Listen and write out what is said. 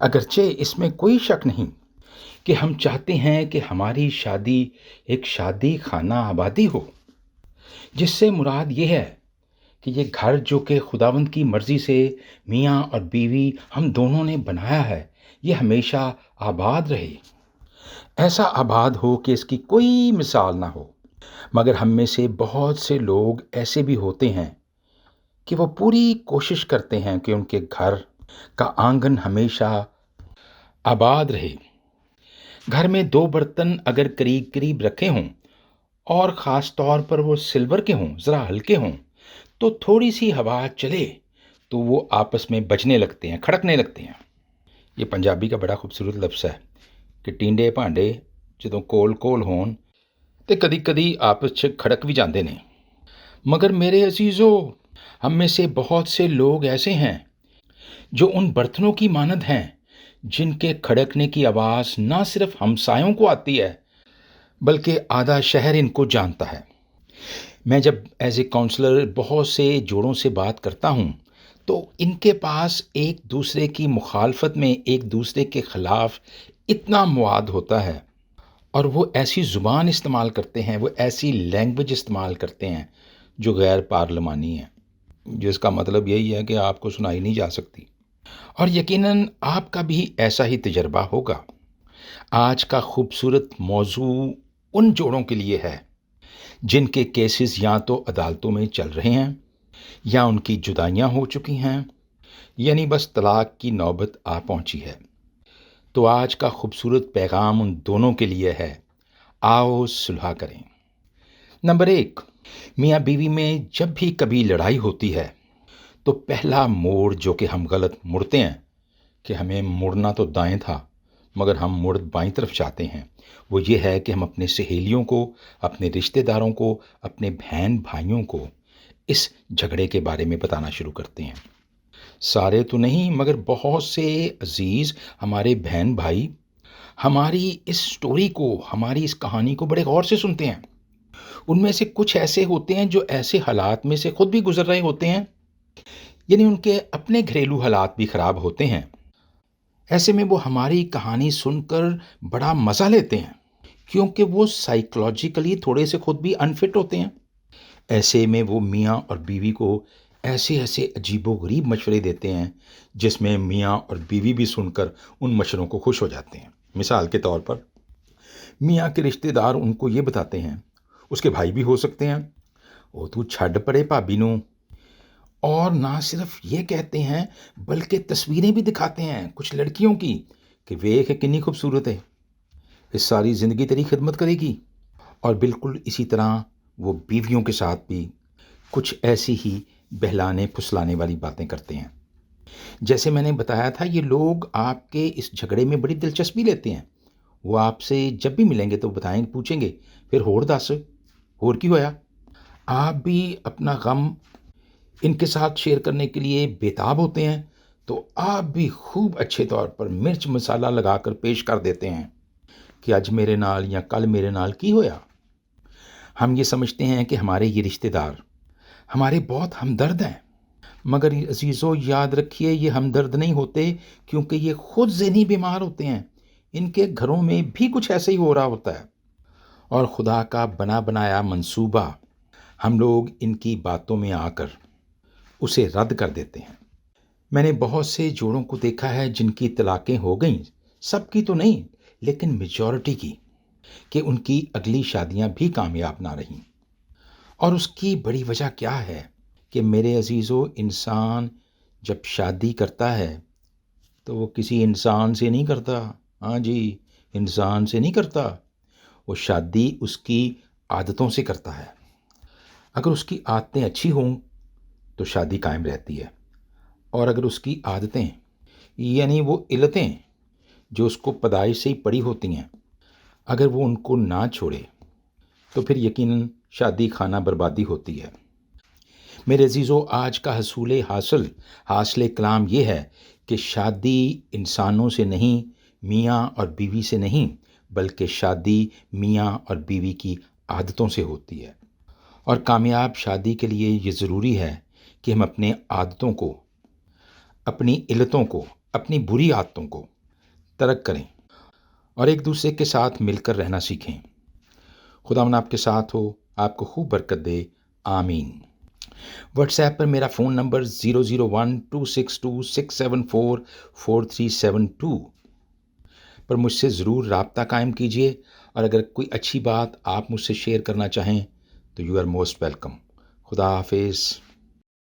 اگرچہ اس میں کوئی شک نہیں کہ ہم چاہتے ہیں کہ ہماری شادی ایک شادی خانہ آبادی ہو، جس سے مراد یہ ہے کہ یہ گھر جو کہ خداوند کی مرضی سے میاں اور بیوی ہم دونوں نے بنایا ہے، یہ ہمیشہ آباد رہے، ایسا آباد ہو کہ اس کی کوئی مثال نہ ہو۔ مگر ہم میں سے بہت سے لوگ ایسے بھی ہوتے ہیں کہ وہ پوری کوشش کرتے ہیں کہ ان کے گھر کا آنگن ہمیشہ آباد رہے۔ گھر میں دو برتن اگر قریب قریب رکھے ہوں اور خاص طور پر وہ سلور کے ہوں، ذرا ہلکے ہوں، تو تھوڑی سی ہوا چلے تو وہ آپس میں بجنے لگتے ہیں، کھڑکنے لگتے ہیں۔ یہ پنجابی کا بڑا خوبصورت لفظ ہے کہ ٹینڈے بھانڈے جدوں کول کول ہون تے کدی کدی آپس 'چ کھڑک بھی جاندے نے۔ مگر میرے عزیزو، ہم میں سے بہت سے لوگ ایسے ہیں جو ان برتنوں کی مانند ہیں جن کے کھڑکنے کی آواز نہ صرف ہمسایوں کو آتی ہے بلکہ آدھا شہر ان کو جانتا ہے۔ میں جب ایز اے کاؤنسلر بہت سے جوڑوں سے بات کرتا ہوں تو ان کے پاس ایک دوسرے کی مخالفت میں ایک دوسرے کے خلاف اتنا مواد ہوتا ہے، اور وہ ایسی زبان استعمال کرتے ہیں، وہ ایسی لینگویج استعمال کرتے ہیں جو غیر پارلیمانی ہے، جس کا مطلب یہی ہے کہ آپ کو سنائی نہیں جا سکتی۔ اور یقیناً آپ کا بھی ایسا ہی تجربہ ہوگا۔ آج کا خوبصورت موضوع ان جوڑوں کے لیے ہے جن کے کیسز یا تو عدالتوں میں چل رہے ہیں یا ان کی جدائیاں ہو چکی ہیں، یعنی بس طلاق کی نوبت آ پہنچی ہے۔ تو آج کا خوبصورت پیغام ان دونوں کے لیے ہے، آؤ صلح کریں۔ نمبر 1، میاں بیوی میں جب بھی کبھی لڑائی ہوتی ہے تو پہلا موڑ جو کہ ہم غلط مڑتے ہیں، کہ ہمیں مڑنا تو دائیں تھا مگر ہم مڑ بائیں طرف چاہتے ہیں، وہ یہ ہے کہ ہم اپنے سہیلیوں کو، اپنے رشتہ داروں کو، اپنے بہن بھائیوں کو اس جھگڑے کے بارے میں بتانا شروع کرتے ہیں۔ سارے تو نہیں مگر بہت سے عزیز ہمارے بہن بھائی ہماری اس سٹوری کو، ہماری اس کہانی کو بڑے غور سے سنتے ہیں۔ ان میں سے کچھ ایسے ہوتے ہیں جو ایسے حالات میں سے خود بھی گزر رہے ہوتے ہیں، یعنی ان کے اپنے گھریلو حالات بھی خراب ہوتے ہیں۔ ایسے میں وہ ہماری کہانی سن کر بڑا مزہ لیتے ہیں کیونکہ وہ سائیکولوجیکلی تھوڑے سے خود بھی انفٹ ہوتے ہیں۔ ایسے میں وہ میاں اور بیوی کو ایسے ایسے عجیب و غریب مشورے دیتے ہیں جس میں میاں اور بیوی بھی سن کر ان مشوروں کو خوش ہو جاتے ہیں۔ مثال کے طور پر میاں کے رشتہ دار ان کو یہ بتاتے ہیں، اس کے بھائی بھی ہو سکتے ہیں، وہ تو چھڈ پڑے بھابی نو، اور نہ صرف یہ کہتے ہیں بلکہ تصویریں بھی دکھاتے ہیں کچھ لڑکیوں کی کہ ویکھ کنی خوبصورت ہے، اس ساری زندگی تیری خدمت کرے گی۔ اور بالکل اسی طرح وہ بیویوں کے ساتھ بھی کچھ ایسی ہی بہلانے پھسلانے والی باتیں کرتے ہیں۔ جیسے میں نے بتایا تھا، یہ لوگ آپ کے اس جھگڑے میں بڑی دلچسپی لیتے ہیں۔ وہ آپ سے جب بھی ملیں گے تو بتائیں، پوچھیں گے پھر ہور دس، ہور کی ہویا؟ آپ بھی اپنا غم ان کے ساتھ شیئر کرنے کے لیے بےتاب ہوتے ہیں تو آپ بھی خوب اچھے طور پر مرچ مسالہ لگا کر پیش کر دیتے ہیں کہ آج میرے نال یا کل میرے نال کی ہویا۔ ہم یہ سمجھتے ہیں کہ ہمارے یہ رشتہ دار ہمارے بہت ہمدرد ہیں، مگر عزیزو یاد رکھیے یہ ہمدرد نہیں ہوتے کیونکہ یہ خود ذہنی بیمار ہوتے ہیں۔ ان کے گھروں میں بھی کچھ ایسے ہی ہو رہا ہوتا ہے، اور خدا کا بنا بنایا منصوبہ ہم لوگ ان کی باتوں میں آ کر اسے رد کر دیتے ہیں۔ میں نے بہت سے جوڑوں کو دیکھا ہے جن کی طلاقیں ہو گئیں، سب کی تو نہیں لیکن میجورٹی کی، کہ ان کی اگلی شادیاں بھی کامیاب نہ رہیں۔ اور اس کی بڑی وجہ کیا ہے کہ میرے عزیزو، انسان جب شادی کرتا ہے تو وہ کسی انسان سے نہیں کرتا، ہاں جی، انسان سے نہیں کرتا، وہ شادی اس کی عادتوں سے کرتا ہے۔ اگر اس کی عادتیں اچھی ہوں تو شادی قائم رہتی ہے، اور اگر اس کی عادتیں یعنی وہ علتیں جو اس کو پیدائش سے ہی پڑی ہوتی ہیں، اگر وہ ان کو نہ چھوڑے تو پھر یقیناً شادی خانہ بربادی ہوتی ہے۔ میرے عزیزو، آج کا حاصل کلام یہ ہے کہ شادی انسانوں سے نہیں، میاں اور بیوی سے نہیں، بلکہ شادی میاں اور بیوی کی عادتوں سے ہوتی ہے۔ اور کامیاب شادی کے لیے یہ ضروری ہے کہ ہم اپنے عادتوں کو، اپنی علتوں کو، اپنی بری عادتوں کو ترک کریں اور ایک دوسرے کے ساتھ مل کر رہنا سیکھیں۔ خداوند آپ کے ساتھ ہو، آپ کو خوب برکت دے، آمین۔ واٹس ایپ پر میرا فون نمبر 0012626744372 پر مجھ سے ضرور رابطہ قائم کیجیے، اور اگر کوئی اچھی بات آپ مجھ سے شیئر کرنا چاہیں تو یو آر موسٹ ویلکم۔ خدا حافظ۔